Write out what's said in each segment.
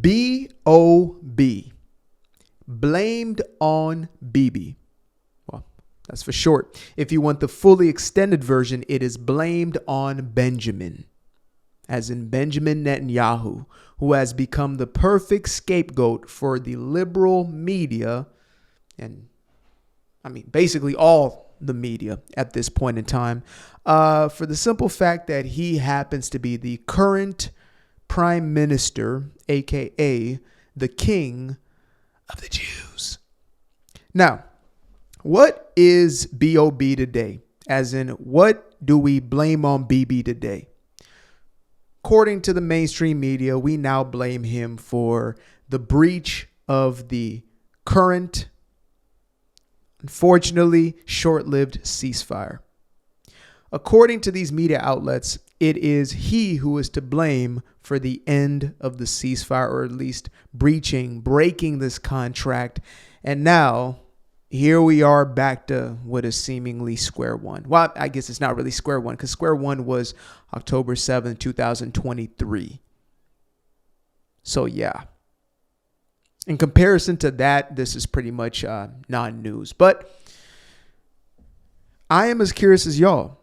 B-O-B. Blamed on Bibi. Well, that's for short. If you want the fully extended version, it is blamed on Benjamin, as in Benjamin Netanyahu, who has become the perfect scapegoat for the liberal media and, basically all the media at this point in time, for the simple fact that he happens to be the current prime minister, aka the king of the Jews. Now, what is B.O.B. today? As in, what do we blame on Bibi today? According to the mainstream media, we now blame him for the breach of the current, unfortunately, short-lived ceasefire. According to these media outlets, it is he who is to blame for the end of the ceasefire, or at least breaking this contract. And now, here we are back to what is seemingly square one. Well, I guess it's not really square one, because square one was October 7th, 2023. So, yeah. In comparison to that, this is pretty much non-news. But I am as curious as y'all.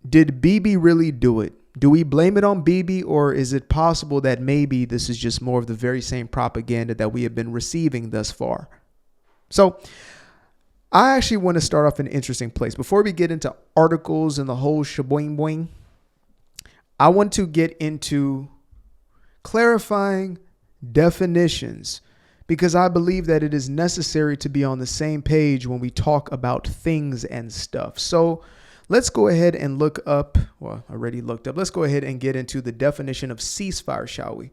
Did Bibi really do it? Do we blame it on Bibi, or is it possible that maybe this is just more of the very same propaganda that we have been receiving thus far? So I actually want to start off in an interesting place. Before we get into articles and the whole shaboing boing, I want to get into clarifying definitions, because I believe that it is necessary to be on the same page when we talk about things and stuff. So let's go ahead and look up, well, I already looked up. Let's go ahead and get into the definition of ceasefire, shall we?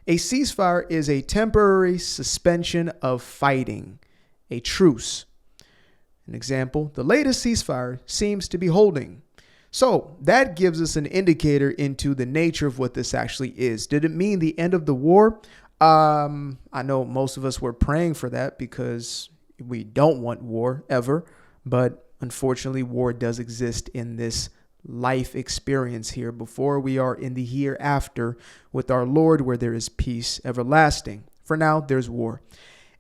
A ceasefire is a temporary suspension of fighting, a truce. An example, the latest ceasefire seems to be holding. So that gives us an indicator into the nature of what this actually is. Did it mean the end of the war? I know most of us were praying for that, because we don't want war ever. But unfortunately, war does exist in this life experience here before we are in the hereafter with our Lord, where there is peace everlasting. For now, there's war.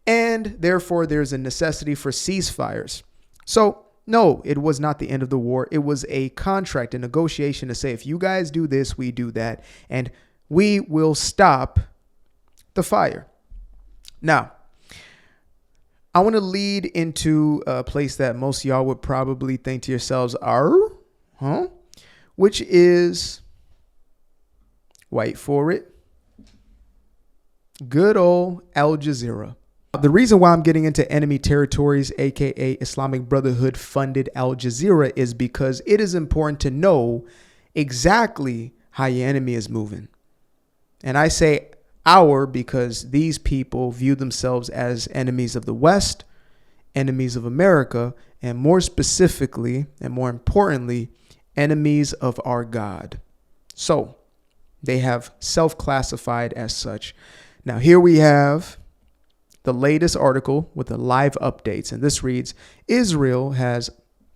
And therefore, there's a necessity for ceasefires. So, no, it was not the end of the war. It was a contract, a negotiation to say, if you guys do this, we do that, and we will stop the fire. Now, I want to lead into a place that most of y'all would probably think to yourselves, which is, wait for it, good old Al Jazeera. The reason why I'm getting into enemy territories, aka Islamic Brotherhood funded Al Jazeera, is because it is important to know exactly how your enemy is moving. And I say our because these people view themselves as enemies of the West, enemies of America, and more specifically and more importantly, enemies of our God. So they have self-classified as such. Now here we have the latest article with the live updates. And this reads, Israel has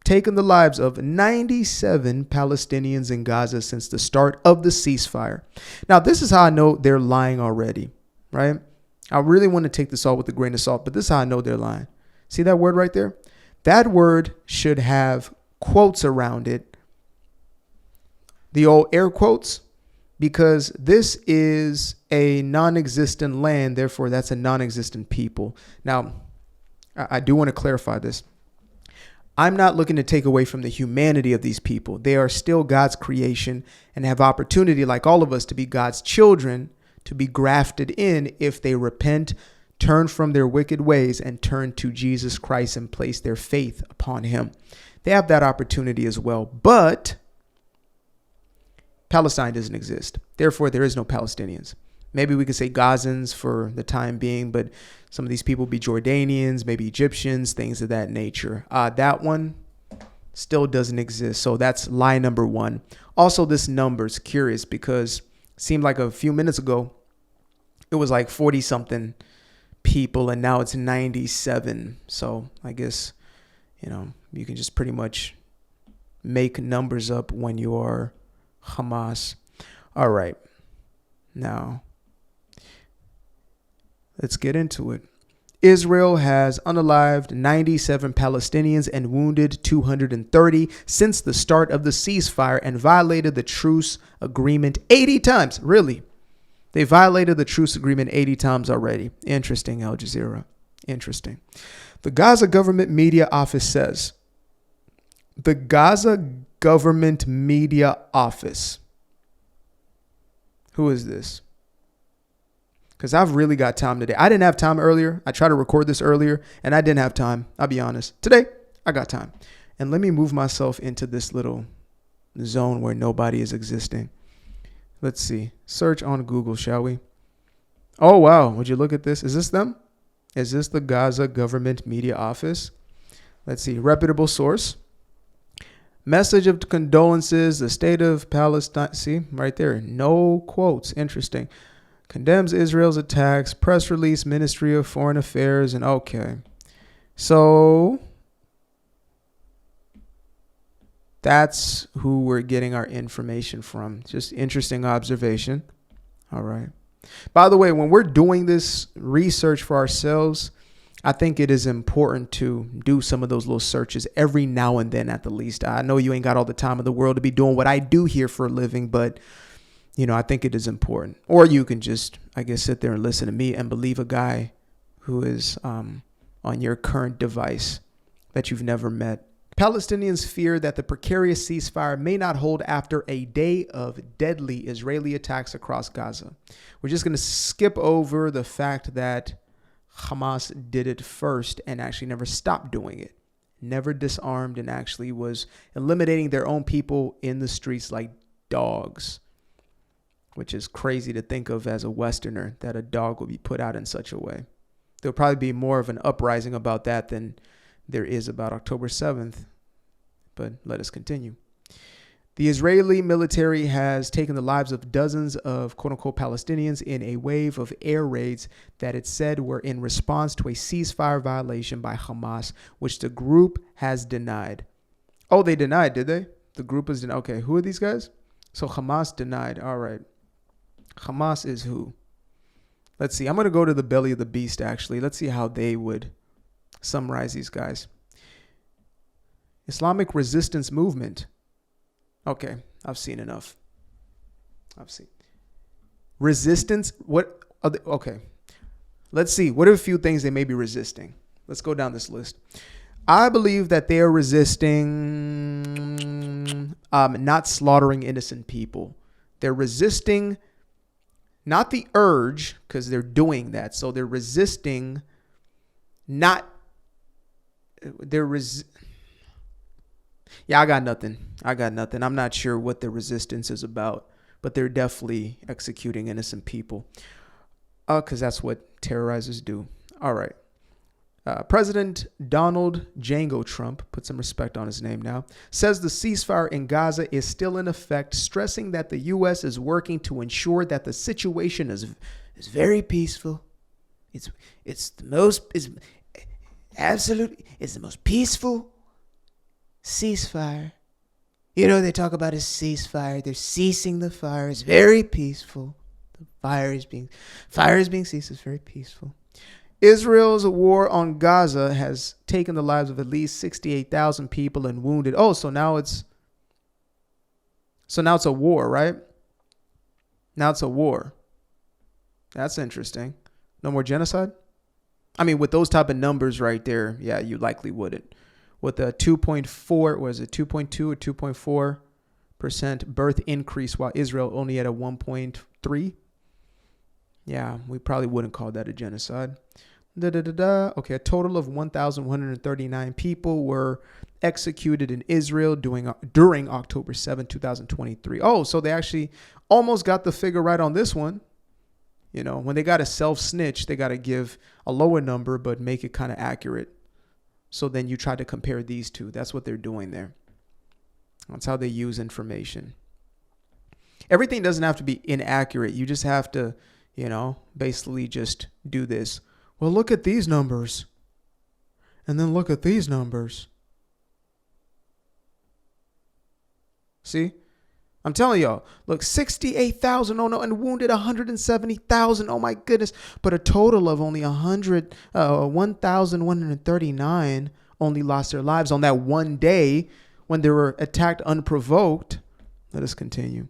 taken the lives of 97 Palestinians in Gaza since the start of the ceasefire. Now, this is how I know they're lying already, right? I really want to take this all with a grain of salt, but this is how I know they're lying. See that word right there? That word should have quotes around it. The old air quotes, because this is a non-existent land. Therefore, that's a non-existent people. Now, I do want to clarify this. I'm not looking to take away from the humanity of these people. They are still God's creation and have opportunity, like all of us, to be God's children, to be grafted in if they repent, turn from their wicked ways, and turn to Jesus Christ and place their faith upon him. They have that opportunity as well. But Palestine doesn't exist. Therefore, there is no Palestinians. Maybe we could say Gazans for the time being, but some of these people be Jordanians, maybe Egyptians, things of that nature. That one still doesn't exist. So that's lie number one. Also, this number is curious because it seemed like a few minutes ago, it was like 40 something people and now it's 97. So I guess, you can just pretty much make numbers up when you are Hamas. All right. Now, Let's get into it. Israel has unalived 97 Palestinians and wounded 230 since the start of the ceasefire and violated the truce agreement 80 times. Really? They violated the truce agreement 80 times already. Interesting, Al Jazeera. Interesting. The Gaza government media office says, the Gaza government media office. Who is this? Because I've really got time today. I didn't have time earlier. I tried to record this earlier and I didn't have time. I'll be honest. Today, I got time. And let me move myself into this little zone where nobody is existing. Let's see. Search on Google, shall we? Oh, wow. Would you look at this? Is this them? Is this the Gaza government media office? Let's see. Reputable source. Message of condolences. The state of Palestine. See, right there. No quotes. Interesting. Condemns Israel's attacks. Press release, Ministry of Foreign Affairs. And okay. So that's who we're getting our information from. Just interesting observation. All right. By the way, when we're doing this research for ourselves, I think it is important to do some of those little searches every now and then at the least. I know you ain't got all the time in the world to be doing what I do here for a living, but I think it is important. Or you can just, I guess, sit there and listen to me and believe a guy who is on your current device that you've never met. Palestinians fear that the precarious ceasefire may not hold after a day of deadly Israeli attacks across Gaza. We're just going to skip over the fact that Hamas did it first and actually never stopped doing it. Never disarmed and actually was eliminating their own people in the streets like dogs. Which is crazy to think of as a Westerner, that a dog would be put out in such a way. There'll probably be more of an uprising about that than there is about October 7th. But let us continue. The Israeli military has taken the lives of dozens of quote-unquote Palestinians in a wave of air raids that it said were in response to a ceasefire violation by Hamas, which the group has denied. Oh, they denied, did they? The group is denied. Okay, who are these guys? So Hamas denied. All right. Hamas is who? Let's see. I'm going to go to the belly of the beast, actually. Let's see how they would summarize these guys. Islamic Resistance Movement. Okay, I've seen enough. I've seen. Resistance? What? Okay. Let's see. What are a few things they may be resisting? Let's go down this list. I believe that they are resisting not slaughtering innocent people. They're resisting not the urge, because they're doing that. So they're resisting not. Yeah, I got nothing. I'm not sure what the resistance is about, but they're definitely executing innocent people. Because that's what terrorizers do. All right. President Donald Django Trump, put some respect on his name now, says the ceasefire in Gaza is still in effect, stressing that the U.S. is working to ensure that the situation is very peaceful. It's the most peaceful ceasefire. They talk about a ceasefire. They're ceasing the fire. It's very peaceful. The fire is being ceased. It's very peaceful. Israel's war on Gaza has taken the lives of at least 68,000 people and wounded. Oh, so now it's a war, right? Now it's a war. That's interesting. No more genocide? I mean, with those type of numbers right there, yeah, you likely wouldn't. With a 2.4, was it 2.2 or 2.4% birth increase, while Israel only had a 1.3? Yeah, we probably wouldn't call that a genocide. Okay, a total of 1,139 people were executed in Israel during October 7, 2023. Oh, so they actually almost got the figure right on this one. When they got to self-snitch, they got to give a lower number, but make it kind of accurate. So then you try to compare these two. That's what they're doing there. That's how they use information. Everything doesn't have to be inaccurate. You just have to, basically just do this. Well, look at these numbers. And then look at these numbers. See? I'm telling y'all, look, 68,000, oh no, and wounded 170,000, oh my goodness. But a total of only 1,139 only lost their lives on that one day when they were attacked unprovoked. Let us continue.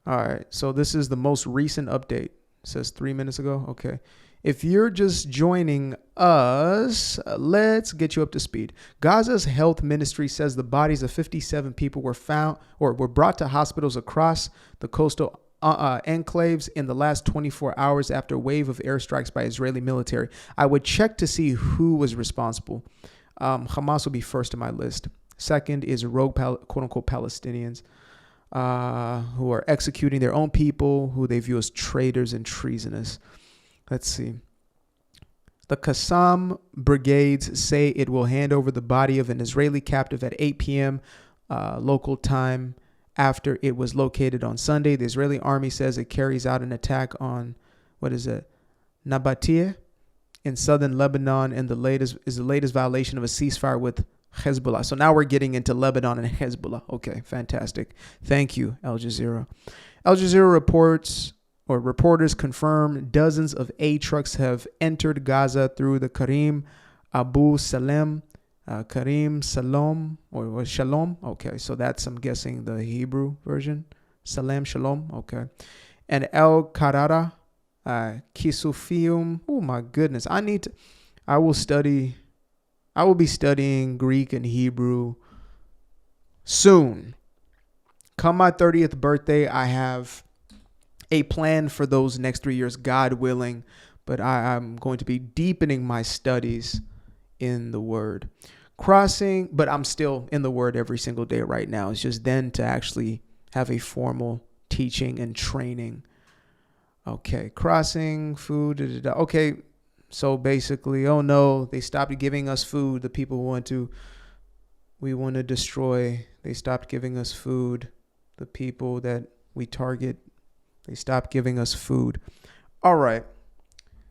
All right, so this is the most recent update. It says 3 minutes ago. Okay. If you're just joining us, let's get you up to speed. Gaza's health ministry says the bodies of 57 people were found or were brought to hospitals across the coastal enclaves in the last 24 hours after a wave of airstrikes by Israeli military. I would check to see who was responsible. Hamas will be first on my list. Second is rogue, quote-unquote, Palestinians who are executing their own people, who they view as traitors and treasonous. Let's see. The Qassam brigades say it will hand over the body of an Israeli captive at 8 p.m. Local time after it was located on Sunday. The Israeli army says it carries out an attack on, Nabatea in southern Lebanon, and the latest violation of a ceasefire with Hezbollah. So now we're getting into Lebanon and Hezbollah. Okay, fantastic. Thank you, Al Jazeera. Al Jazeera reporters confirm dozens of aid trucks have entered Gaza through the Karim Shalom. Okay, so that's, I'm guessing, the Hebrew version. Shalom. Okay. And El Karara Kisufium. Oh my goodness. I will be studying Greek and Hebrew soon. Come my 30th birthday, I have a plan for those next 3 years, God willing, but I'm going to be deepening my studies in the Word. But I'm still in the Word every single day right now. It's just then to actually have a formal teaching and training. Okay, crossing, food, Okay, so basically, oh no, they stopped giving us food. The people we want to destroy, they stopped giving us food. The people that we target, they stopped giving us food. All right.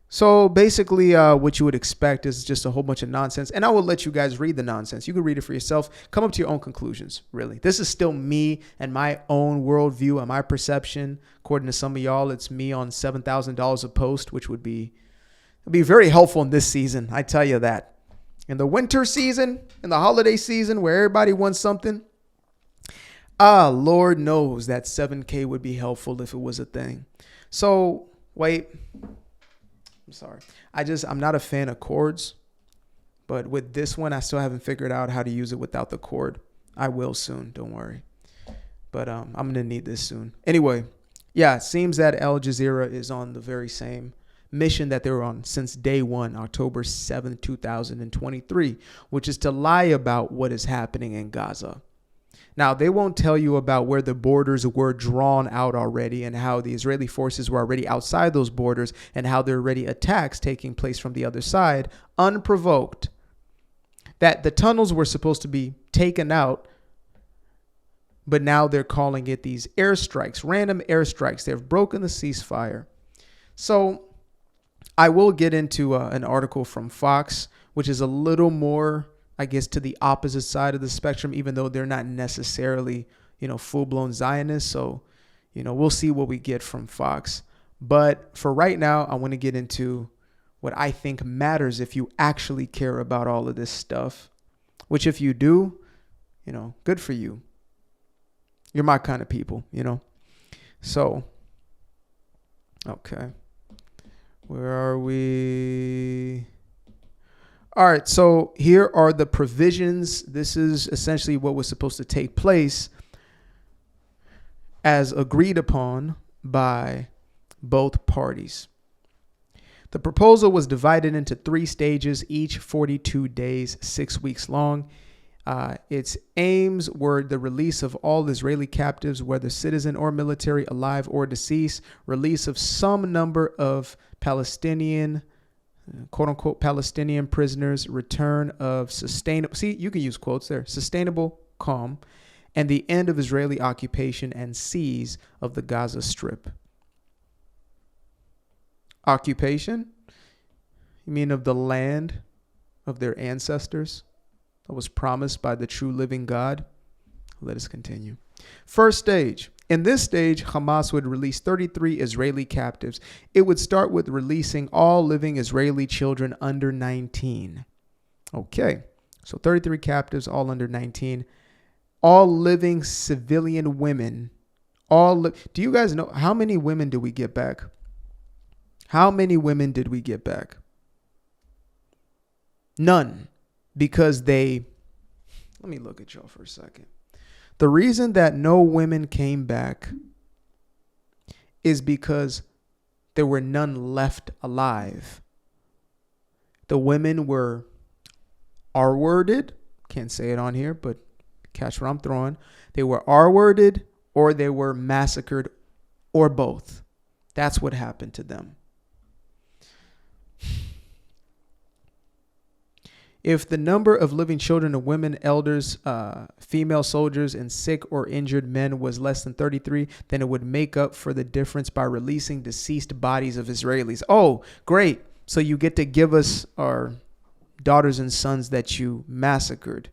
So basically what you would expect is just a whole bunch of nonsense. And I will let you guys read the nonsense. You can read it for yourself. Come up to your own conclusions, really. This is still me and my own worldview and my perception. According to some of y'all, it's me on $7,000 a post, which would be very helpful in this season. I tell you that. In the winter season, in the holiday season where everybody wants something, Lord knows that 7K would be helpful if it was a thing. So, wait. I'm sorry. I'm not a fan of cords. But with this one, I still haven't figured out how to use it without the cord. I will soon. Don't worry. But I'm going to need this soon. Anyway, yeah, it seems that Al Jazeera is on the very same mission that they were on since day one, October 7th, 2023, which is to lie about what is happening in Gaza. Now, they won't tell you about where the borders were drawn out already and how the Israeli forces were already outside those borders and how there are already attacks taking place from the other side, unprovoked. That the tunnels were supposed to be taken out, but now they're calling it these airstrikes, random airstrikes. They've broken the ceasefire. So I will get into an article from Fox, which is a little more, I guess, to the opposite side of the spectrum, even though they're not necessarily, full-blown Zionists. So, we'll see what we get from Fox. But for right now, I want to get into what I think matters if you actually care about all of this stuff, which if you do, good for you. You're my kind of people, So, okay. Where are we? All right, so here are the provisions. This is essentially what was supposed to take place as agreed upon by both parties. The proposal was divided into 3 stages, each 42 days, 6 weeks long. Its aims were the release of all Israeli captives, whether citizen or military, alive or deceased, release of some number of Palestinian, quote-unquote Palestinian prisoners, return of sustainable, see, you can use quotes there, sustainable calm, and the end of Israeli occupation and siege of the Gaza Strip. Occupation? You mean of the land of their ancestors that was promised by the true living God? Let us continue. First stage. In this stage, Hamas would release 33 Israeli captives. It would start with releasing all living Israeli children under 19. Okay, so 33 captives, all under 19. All living civilian women. Do you guys know how many women did we get back? How many women did we get back? None. Because let me look at y'all for a second. The reason that no women came back is because there were none left alive. The women were R-worded. Can't say it on here, but catch what I'm throwing. They were R-worded or they were massacred or both. That's what happened to them. If the number of living children and women, elders, female soldiers, and sick or injured men was less than 33, then it would make up for the difference by releasing deceased bodies of Israelis. Oh, great. So you get to give us our daughters and sons that you massacred.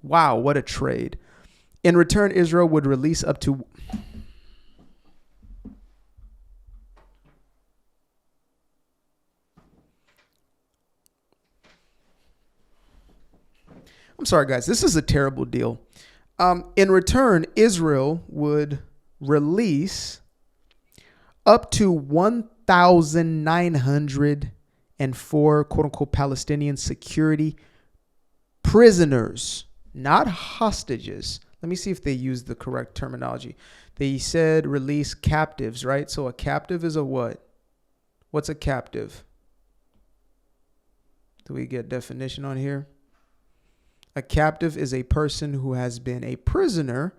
Wow, what a trade. In return, Israel would release up to... I'm sorry, guys. This is a terrible deal. In return, Israel would release up to 1,904 quote-unquote Palestinian security prisoners, not hostages. Let me see if they use the correct terminology. They said release captives, right? So a captive is a what? What's a captive? Do we get definition on here? A captive is a person who has been a prisoner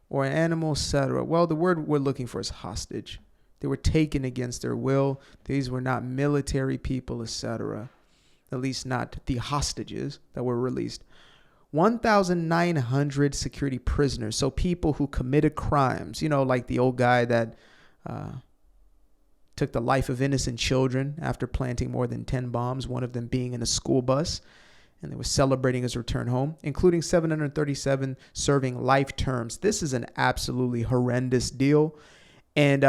or an animal, etc. Well, the word we're looking for is hostage. They were taken against their will. These were not military people, etc. At least not the hostages that were released. 1,900 security prisoners. So people who committed crimes, like the old guy that took the life of innocent children after planting more than 10 bombs, one of them being in a school bus. And they were celebrating his return home, including 737 serving life terms. This is an absolutely horrendous deal. And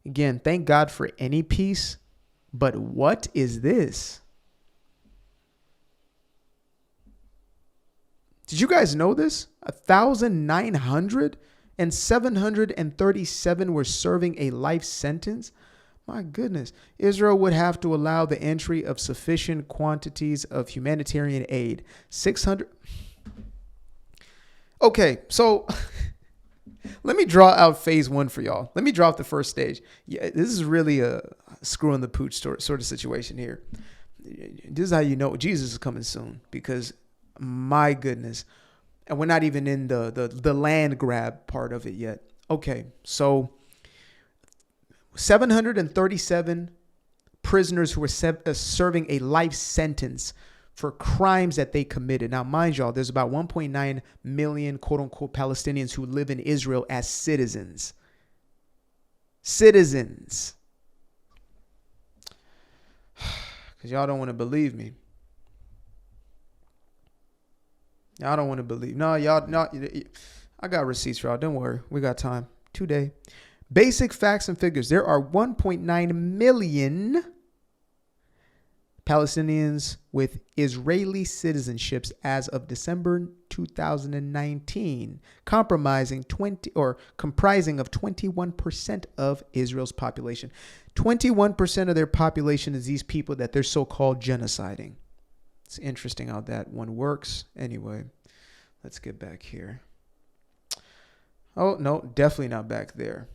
again, thank God for any peace. But what is this? Did you guys know this? 1,900 and 737 were serving a life sentence. My goodness. Israel would have to allow the entry of sufficient quantities of humanitarian aid. 600. Okay, so let me draw out phase one for y'all. Let me draw out the first stage. Yeah, this is really a screw in the pooch sort of situation here. This is how you know Jesus is coming soon, because my goodness. And we're not even in the land grab part of it yet. Okay, so 737 prisoners who were serving a life sentence for crimes that they committed. Now, mind y'all, there's about 1.9 million quote unquote Palestinians who live in Israel as citizens. Citizens. Because y'all don't want to believe me. Y'all don't want to believe. No, y'all not. I got receipts for y'all. Don't worry. We got time. Today. Basic facts and figures. There are 1.9 million Palestinians with Israeli citizenships as of December 2019, comprising of 21% of Israel's population. 21% of their population is these people that they're so-called genociding. It's interesting how that one works. Anyway, let's get back here. Oh, no, definitely not back there.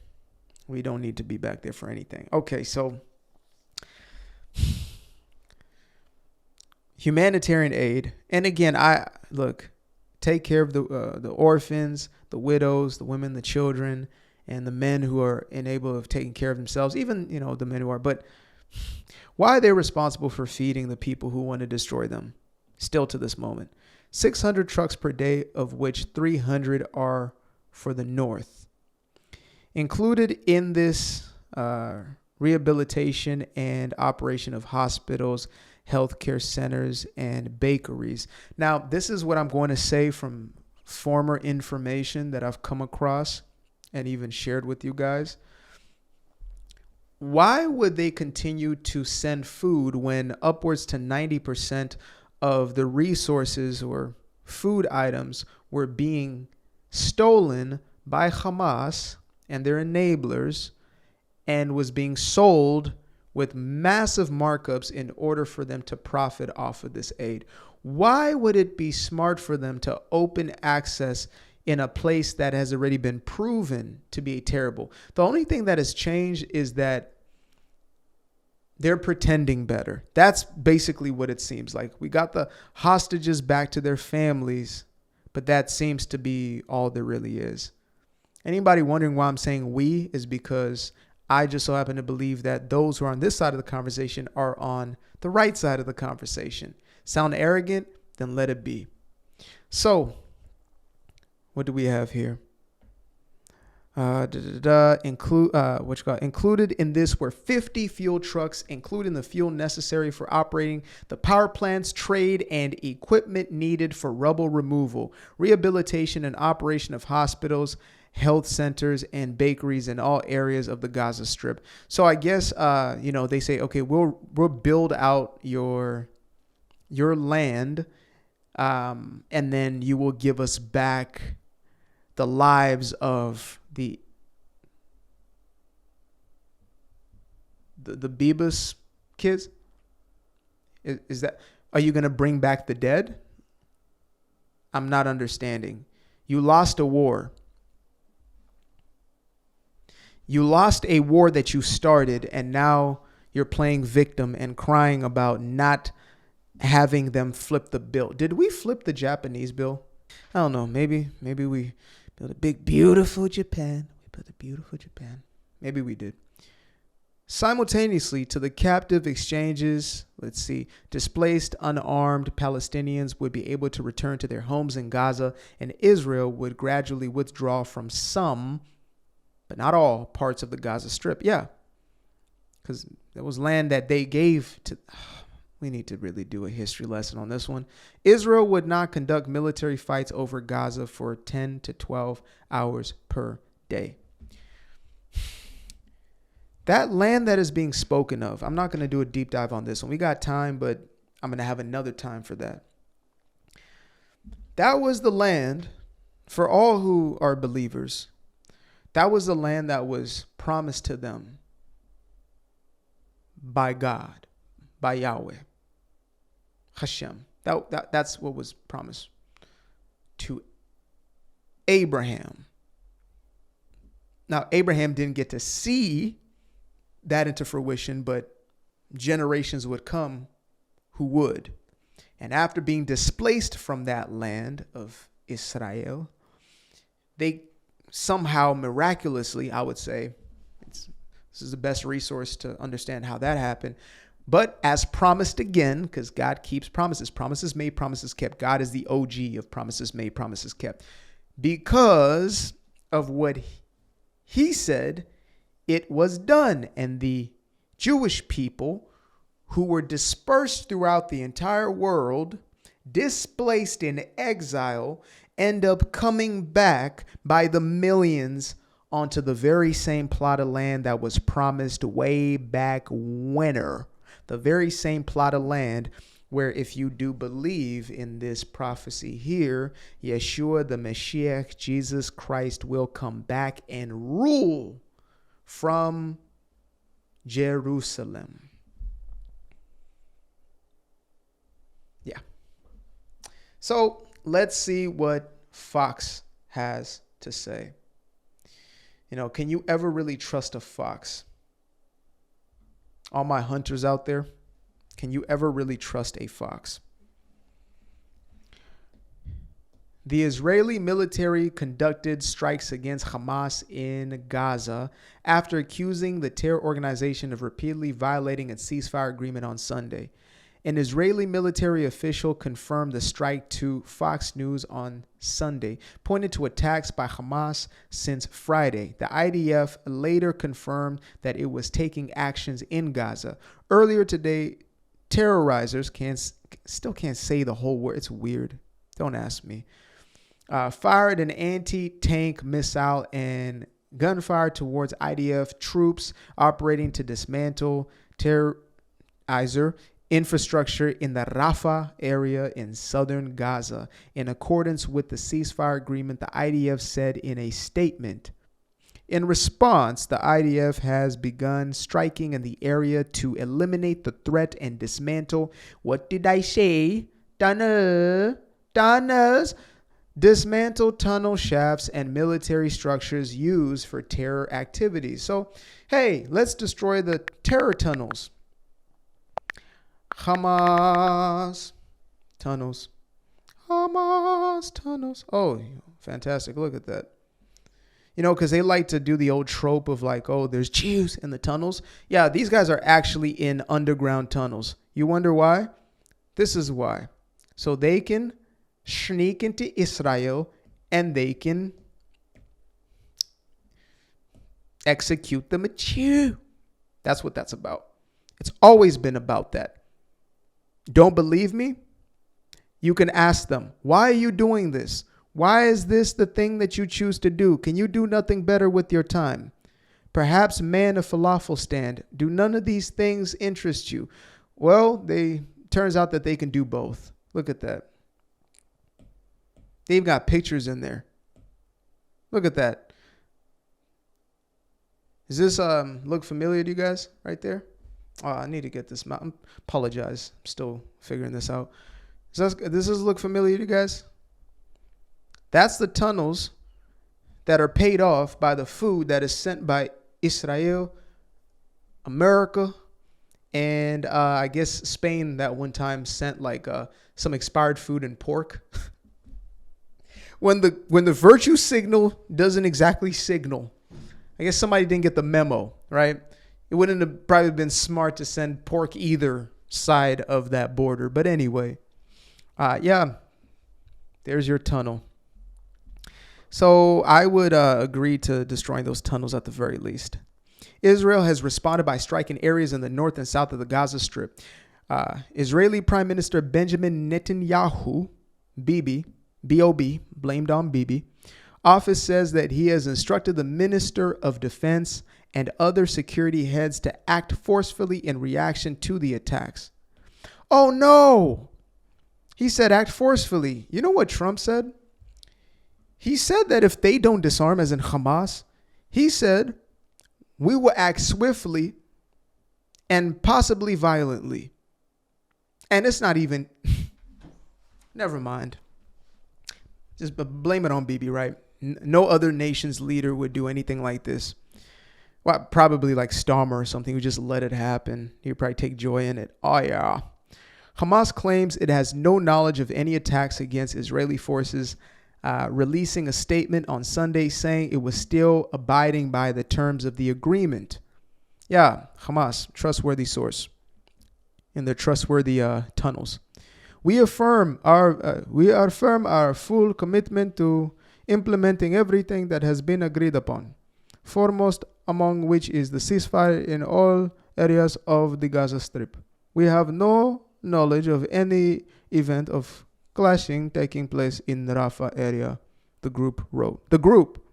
We don't need to be back there for anything. Okay, so humanitarian aid. And again, take care of the orphans, the widows, the women, the children, and the men who are unable of taking care of themselves, even, the men who are. But why are they responsible for feeding the people who want to destroy them? Still to this moment. 600 trucks per day, of which 300 are for the north. Included in this rehabilitation and operation of hospitals, healthcare centers, and bakeries. Now, this is what I'm going to say from former information that I've come across and even shared with you guys. Why would they continue to send food when upwards to 90% of the resources or food items were being stolen by Hamas and their enablers and was being sold with massive markups in order for them to profit off of this aid? Why would it be smart for them to open access in a place that has already been proven to be terrible? The only thing that has changed is that they're pretending better. That's basically what it seems like. We got the hostages back to their families, but that seems to be all there really is. Anybody wondering why I'm saying we is because I just so happen to believe that those who are on this side of the conversation are on the right side of the conversation. Sound arrogant? Then let it be. So, what do we have here? Included in this were 50 fuel trucks, including the fuel necessary for operating the power plants, trade, and equipment needed for rubble removal, rehabilitation, and operation of hospitals, health centers, and bakeries in all areas of the Gaza Strip. So I guess they say, okay, we'll build out your land, and then you will give us back the lives of the Bibis kids. Is that, are you going to bring back the dead? I'm not understanding. You lost a war. You lost a war that you started, and now you're playing victim and crying about not having them flip the bill. Did we flip the Japanese bill? I don't know. Maybe we built a big, beautiful Japan. We built a beautiful Japan. Maybe we did. Simultaneously to the captive exchanges, displaced unarmed Palestinians would be able to return to their homes in Gaza, and Israel would gradually withdraw from some, but not all, parts of the Gaza Strip. Yeah, because there was land that they gave to... We need to really do a history lesson on this one. Israel would not conduct military fights over Gaza for 10 to 12 hours per day. That land that is being spoken of, I'm not going to do a deep dive on this one. We got time, but I'm going to have another time for that. That was the land, for all who are believers, that was the land that was promised to them by God, by Yahweh. Hashem. That's what was promised to Abraham. Now, Abraham didn't get to see that into fruition, but generations would come who would. And after being displaced from that land of Israel, they somehow miraculously, I would say, this is the best resource to understand how that happened. But as promised again, because God keeps promises, promises made, promises kept. God is the OG of promises made, promises kept. Because of what he said, it was done. And the Jewish people who were dispersed throughout the entire world, displaced in exile, end up coming back by the millions onto the very same plot of land that was promised way back winter. The very same plot of land where, if you do believe in this prophecy here, Yeshua, the Mashiach, Jesus Christ, will come back and rule from Jerusalem. Yeah. So let's see what Fox has to say. Can you ever really trust a fox? All my hunters out there, can you ever really trust a fox? The Israeli military conducted strikes against Hamas in Gaza after accusing the terror organization of repeatedly violating its ceasefire agreement on Sunday. An Israeli military official confirmed the strike to Fox News on Sunday, pointed to attacks by Hamas since Friday. The IDF later confirmed that it was taking actions in Gaza. Earlier today, terrorizers still can't say the whole word. It's weird. Don't ask me. fired an anti-tank missile and gunfire towards IDF troops operating to dismantle terrorizer infrastructure in the Rafah area in southern Gaza. In accordance with the ceasefire agreement, the IDF said in a statement. In response, the IDF has begun striking in the area to eliminate the threat and dismantle, what did I say? Tunnels. Dismantle tunnel shafts and military structures used for terror activities. So, hey, let's destroy the terror tunnels. Hamas tunnels. Hamas tunnels. Oh, fantastic. Look at that. You know, because they like to do the old trope of like, oh, there's Jews in the tunnels. Yeah, these guys are actually in underground tunnels. You wonder why? This is why. So they can sneak into Israel and they can execute the Jew. That's what that's about. It's always been about that. Don't believe me? You can ask them, why are you doing this? Why is this the thing that you choose to do? Can you do nothing better with your time? Perhaps man a falafel stand. Do none of these things interest you? Well, turns out that they can do both. Look at that. They've got pictures in there. Look at that. Does this look familiar to you guys right there? Oh, I need to get this. I apologize. I'm still figuring this out. Does this look familiar to you guys? That's the tunnels that are paid off by the food that is sent by Israel, America, and I guess Spain that one time sent like some expired food and pork. When the virtue signal doesn't exactly signal, I guess somebody didn't get the memo, right? It wouldn't have probably been smart to send pork either side of that border. But anyway, yeah, there's your tunnel. So I would agree to destroying those tunnels at the very least. Israel has responded by striking areas in the north and south of the Gaza Strip. Israeli Prime Minister Benjamin Netanyahu, Bibi, B.O.B., blamed on Bibi, office says that he has instructed the Minister of Defense and other security heads to act forcefully in reaction to the attacks. Oh no! He said act forcefully. You know what Trump said? He said that if they don't disarm, as in Hamas, he said, we will act swiftly and possibly violently. And it's not even, never mind. Just blame it on Bibi, right? No other nation's leader would do anything like this. Well, probably like Starmer or something who just let it happen. He'd probably take joy in it. Oh, yeah. Hamas claims it has no knowledge of any attacks against Israeli forces, releasing a statement on Sunday saying it was still abiding by the terms of the agreement. Yeah, Hamas, trustworthy source in their trustworthy tunnels. We affirm our full commitment to implementing everything that has been agreed upon, foremost among which is the ceasefire in all areas of the Gaza Strip. We have no knowledge of any event of clashing taking place in the Rafah area, the group wrote. The group.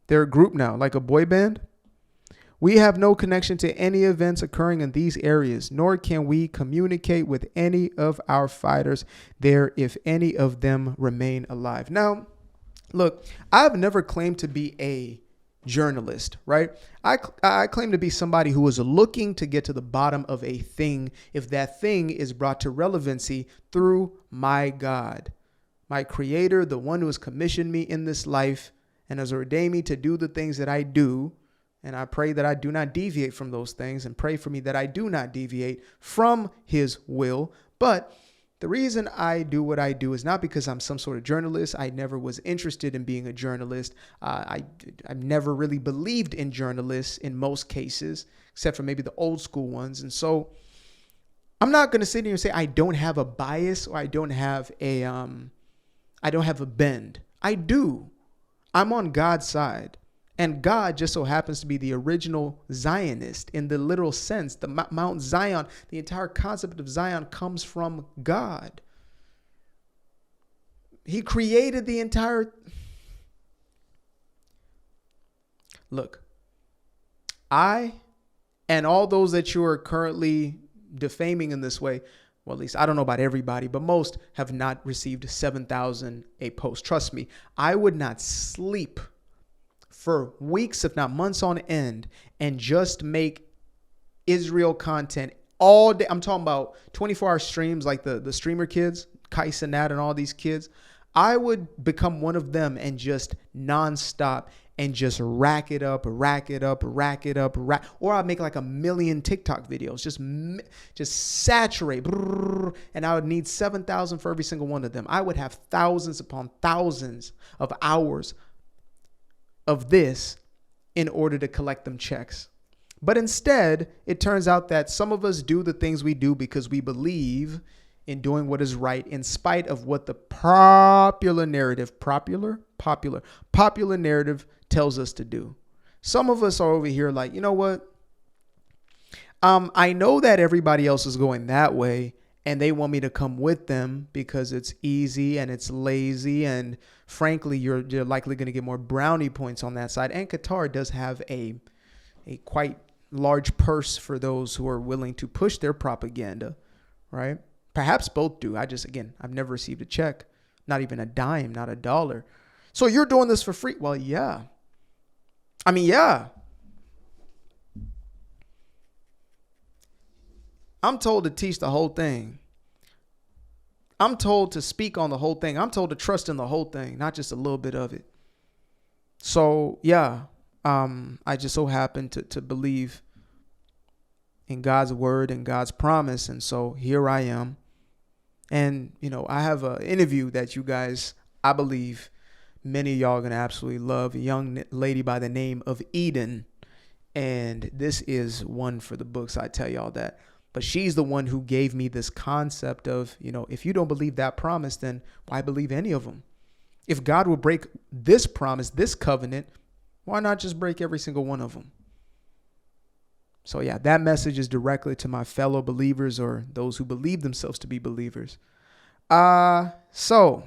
They're a group now, like a boy band. We have no connection to any events occurring in these areas, nor can we communicate with any of our fighters there if any of them remain alive. Now, look, I've never claimed to be a journalist, right? I claim to be somebody who is looking to get to the bottom of a thing if that thing is brought to relevancy through my God, my creator, the one who has commissioned me in this life and has ordained me to do the things that I do. And I pray that I do not deviate from those things, and pray for me that I do not deviate from his will. But the reason I do what I do is not because I'm some sort of journalist. I never was interested in being a journalist. I've never really believed in journalists in most cases, except for maybe the old school ones. And so I'm not going to sit here and say I don't have a bias or I don't have a bend. I do. I'm on God's side. And God just so happens to be the original Zionist in the literal sense. The Mount Zion, the entire concept of Zion comes from God. He created the entire. Look, I and all those that you are currently defaming in this way, well, at least I don't know about everybody, but most have not received 7,000 a post. Trust me, I would not sleep for weeks, if not months on end, and just make Israel content all day. I'm talking about 24-hour streams like the streamer kids, Kais and Nat and all these kids. I would become one of them and just nonstop and just rack it up, or I'd make like 1 million TikTok videos, just saturate. And I would need 7,000 for every single one of them. I would have thousands upon thousands of hours of this in order to collect them checks. But instead, it turns out that some of us do the things we do because we believe in doing what is right, in spite of what the popular narrative tells us to do. Some of us are over here like, you know what? I know that everybody else is going that way and they want me to come with them because it's easy and it's lazy. And frankly, you're likely going to get more brownie points on that side. And Qatar does have a quite large purse for those who are willing to push their propaganda, right? Perhaps both do. I've never received a check, not even a dime, not a dollar. So you're doing this for free? Well, yeah. Yeah. I'm told to teach the whole thing. I'm told to speak on the whole thing. I'm told to trust in the whole thing, not just a little bit of it. So, yeah, I just so happen to believe in God's word and God's promise. And so here I am. And, I have an interview that you guys, I believe, many of y'all are going to absolutely love. A young lady by the name of Eden. And this is one for the books, I tell y'all that. But she's the one who gave me this concept of, if you don't believe that promise, then why believe any of them? If God will break this promise, this covenant, why not just break every single one of them? So yeah, that message is directly to my fellow believers or those who believe themselves to be believers. So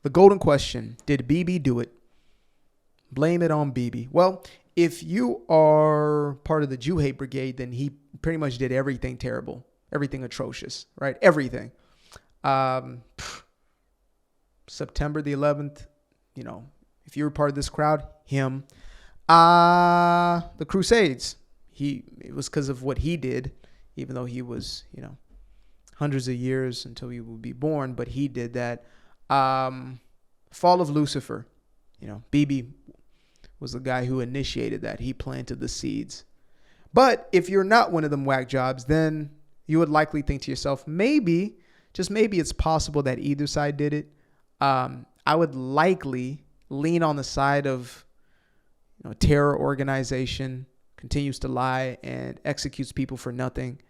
the golden question, did Bibi do it? Blame it on Bibi. Well, if you are part of the Jew hate brigade, then he pretty much did everything terrible, everything atrocious, right? Everything. September the 11th, if you were part of this crowd, him. The Crusades, it was because of what he did, even though he was, hundreds of years until he would be born, but he did that. Fall of Lucifer, Bibi was the guy who initiated that. He planted the seeds. But if you're not one of them whack jobs, then you would likely think to yourself, maybe, just maybe it's possible that either side did it. I would likely lean on the side of terror organization, continues to lie and executes people for nothing.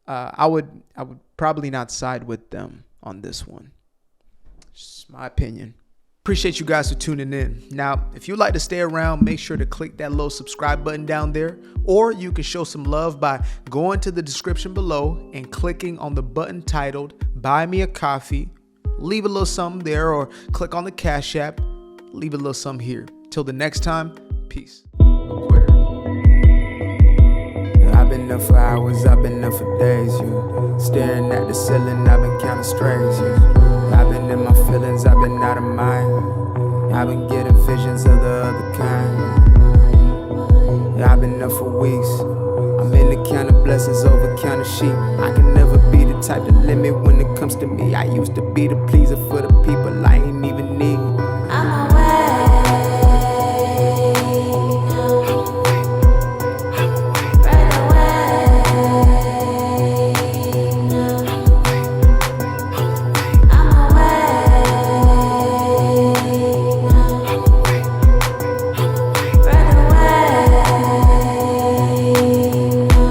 I would probably not side with them on this one. Just my opinion. Appreciate you guys for tuning in. Now, if you'd like to stay around, make sure to click that little subscribe button down there, or you can show some love by going to the description below and clicking on the button titled Buy Me a Coffee. Leave a little something there, or click on the Cash App. Leave a little something here. Till the next time, peace. I've been up for hours, I've been up for days, staring at the ceiling, I've been counting strays, I've been in my feelings, I've been out of mind, I've been getting visions of the other kind. I've been up for weeks, I'm in the count of blessings over count of sheep. I can never be the type to limit when it comes to me. I used to be the pleaser for the people I ain't even need.